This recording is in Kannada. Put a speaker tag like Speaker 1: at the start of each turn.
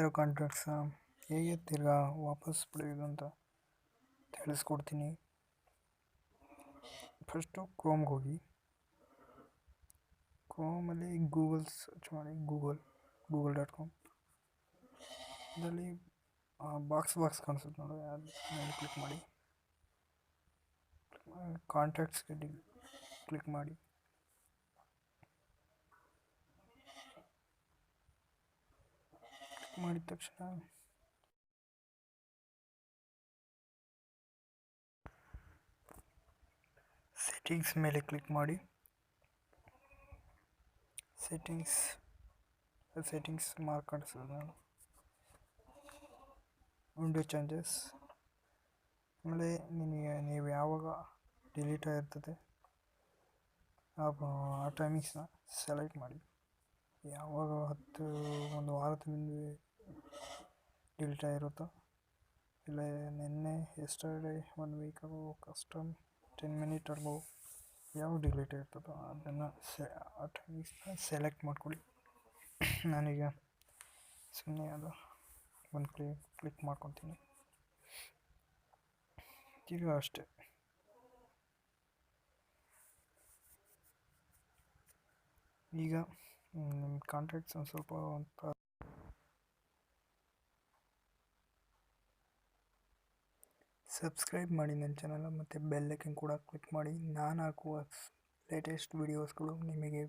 Speaker 1: ಇರೋ ಕಾಂಟ್ಯಾಕ್ಟ್ಸ್ನ ಹೇಗೆ ತಿರ್ಗಾ ವಾಪಸ್ ಪಡೆಯೋದು ಅಂತ ತಿಳಿಸ್ಕೊಡ್ತೀನಿ. ಫಸ್ಟು ಕ್ರೋಮ್ಗೆ ಹೋಗಿ, ಕ್ರೋಮಲ್ಲಿ ಗೂಗಲ್ ಸರ್ಚ್ ಮಾಡಿ, google.com. ಇದರಲ್ಲಿ ಬಾಕ್ಸ್ ಕಾಣಿಸುತ್ತೆ ನೋಡಿ, ಅದು ಕ್ಲಿಕ್ ಮಾಡಿ. ಕಾಂಟ್ಯಾಕ್ಟ್ಸ್ಗೆ ಕ್ಲಿಕ್ ಮಾಡಿ. ಮಾಡಿದ ತಕ್ಷಣ ಸೆಟ್ಟಿಂಗ್ಸ್ ಮೇಲೆ ಕ್ಲಿಕ್ ಮಾಡಿ. ಸೆಟ್ಟಿಂಗ್ಸ್ ಮಾರ್ಕ್ ಕಾಣಿಸ್ತದೆ, ವಿಂಡೋ ಚೇಂಜಸ್. ಆಮೇಲೆ ನೀವು ಯಾವಾಗ ಡಿಲೀಟ್ ಆಗಿರ್ತದೆ ಆ ಟೈಮಿಂಗ್ಸ್ನ ಸೆಲೆಕ್ಟ್ ಮಾಡಿ. ಯಾವಾಗ ಒಂದು ವಾರದ ಹಿಂದೆ ಡಿಲೀಟ್ ಆಗಿರುತ್ತೋ, ಇಲ್ಲ ನಿನ್ನೆ ಎಸ್ಟರ್ಡೇ 1 ವೀಕ್ ಆಗೋ, ಕಸ್ಟಮ್ 10 ಮಿನಿಟ್ ಆಗೋ, ಯಾವ ಡಿಲೀಟ್ ಆಗಿರ್ತದೋ ಅದನ್ನು ಆ ಟೈಮಿಂಗ್ಸ್ನ ಸೆಲೆಕ್ಟ್ ಮಾಡ್ಕೊಳ್ಳಿ. ನಾನೀಗ ಸುಮ್ಮನೆ ಅದು ಒಂದು ಕ್ಲಿಕ್ ಮಾಡ್ಕೊತೀನಿ. ಈಗ ಅಷ್ಟೇ. ಈಗ ನಿಮ್ಮ ಕಾಂಟ್ಯಾಕ್ಟ್ಸ್ ಒಂದು ಸ್ವಲ್ಪ ಸಬ್ಸ್ಕ್ರೈಬ್ ಮಾಡಿ ನನ್ನ ಚಾನಲ್, ಮತ್ತು ಬೆಲ್ ಐಕನ್ ಕೂಡ ಕ್ಲಿಕ್ ಮಾಡಿ. ನಾನು ಹಾಕುವ ಲೇಟೆಸ್ಟ್ ವೀಡಿಯೋಸ್ಗಳು ನಿಮಗೆ